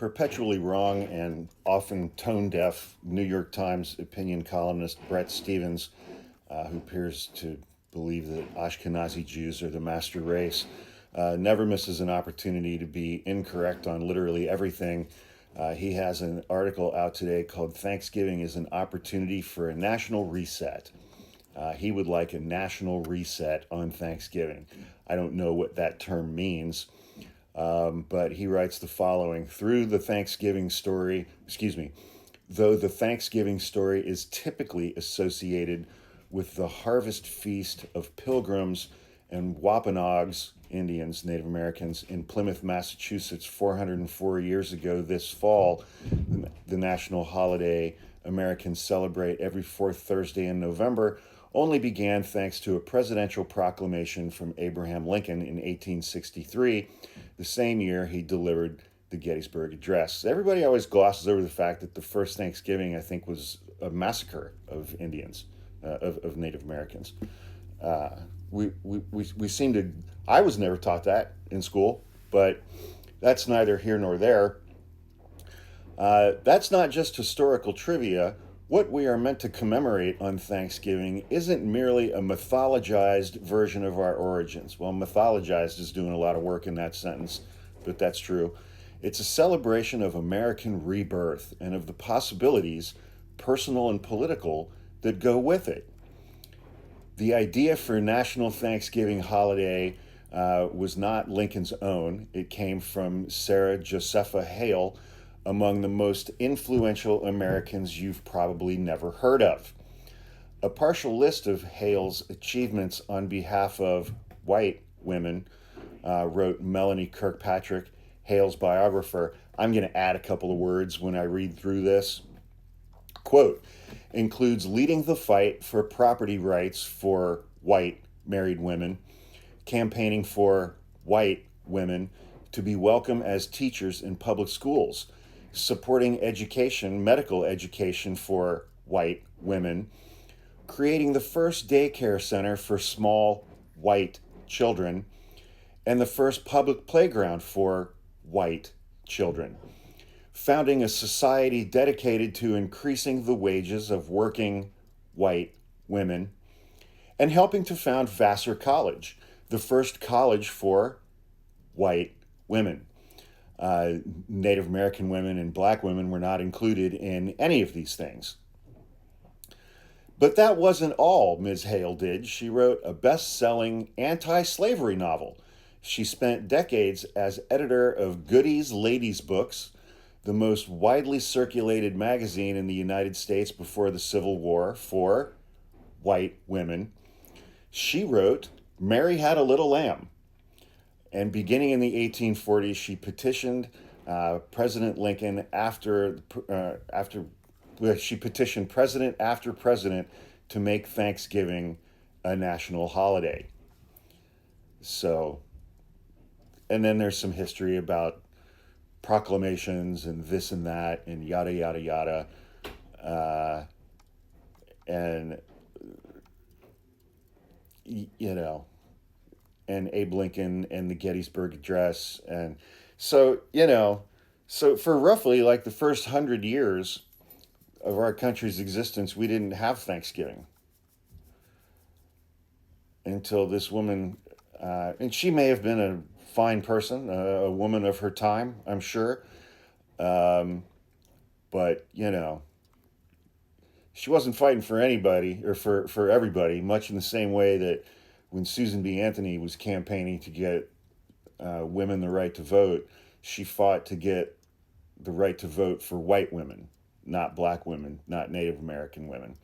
perpetually wrong and often tone-deaf New York Times opinion columnist Bret Stephens, who appears to believe that Ashkenazi Jews are the master race, never misses an opportunity to be incorrect on literally everything. He has an article out today called "Thanksgiving is an Opportunity for a National Reset." He would like a national reset on Thanksgiving. I don't know what that term means, but he writes the following: though the Thanksgiving story is typically associated with the harvest feast of Pilgrims and Wampanoags, Indians, Native Americans, in Plymouth, Massachusetts 404 years ago this fall, the national holiday Americans celebrate every fourth Thursday in November, only began thanks to a presidential proclamation from Abraham Lincoln in 1863, the same year he delivered the Gettysburg Address. Everybody always glosses over the fact that the first Thanksgiving, I think, was a massacre of Indians, of Native Americans. We seem to, I was never taught that in school, but that's neither here nor there. That's not just historical trivia. What we are meant to commemorate on Thanksgiving isn't merely a mythologized version of our origins. Well, mythologized is doing a lot of work in that sentence, but that's true. It's a celebration of American rebirth and of the possibilities, personal and political, that go with it. The idea for a national Thanksgiving holiday was not Lincoln's own. It came from Sarah Josepha Hale, among the most influential Americans you've probably never heard of. A partial list of Hale's achievements on behalf of white women, wrote Melanie Kirkpatrick, Hale's biographer. I'm going to add a couple of words when I read through this. Quote, includes leading the fight for property rights for white married women, campaigning for white women to be welcome as teachers in public schools, supporting education, medical education for white women, creating the first daycare center for small white children, and the first public playground for white children, founding a society dedicated to increasing the wages of working white women, and helping to found Vassar College, the first college for white women. Native American women and black women were not included in any of these things. But that wasn't all Ms. Hale did. She wrote a best-selling anti-slavery novel. She spent decades as editor of Goody's Ladies Books, the most widely circulated magazine in the United States before the Civil War for white women. She wrote Mary Had a Little Lamb. And beginning in the 1840s, she petitioned President Lincoln she petitioned president after president to make Thanksgiving a national holiday. So, and then there's some history about proclamations and this and that and yada, yada, yada. And, you know, and Abe Lincoln and the Gettysburg Address. And so, so for roughly like the first 100 years of our country's existence, we didn't have Thanksgiving until this woman, and she may have been a fine person, a woman of her time, I'm sure. But, she wasn't fighting for anybody or for everybody, much in the same way that when Susan B. Anthony was campaigning to get women the right to vote, she fought to get the right to vote for white women, not black women, not Native American women.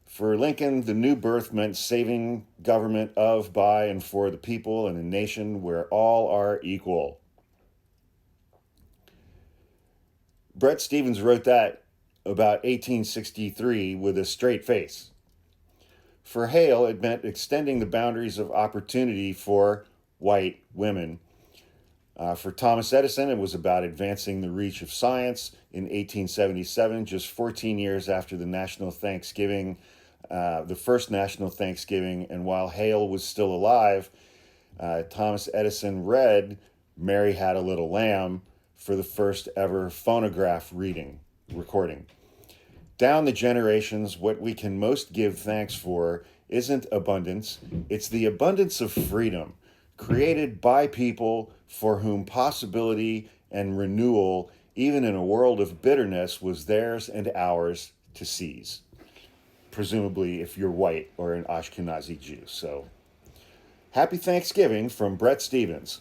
For Lincoln, the new birth meant saving government of, by, and for the people in a nation where all are equal. Bret Stephens wrote that about 1863 with a straight face. For Hale, it meant extending the boundaries of opportunity for white women. For Thomas Edison, it was about advancing the reach of science. In 1877, just 14 years after the national Thanksgiving, the first national Thanksgiving, and while Hale was still alive, Thomas Edison read Mary Had a Little Lamb for the first ever phonograph recording. Down the generations, what we can most give thanks for isn't abundance, it's the abundance of freedom, created by people for whom possibility and renewal, even in a world of bitterness, was theirs and ours to seize. Presumably, if you're white or an Ashkenazi Jew. So, happy Thanksgiving from Bret Stephens.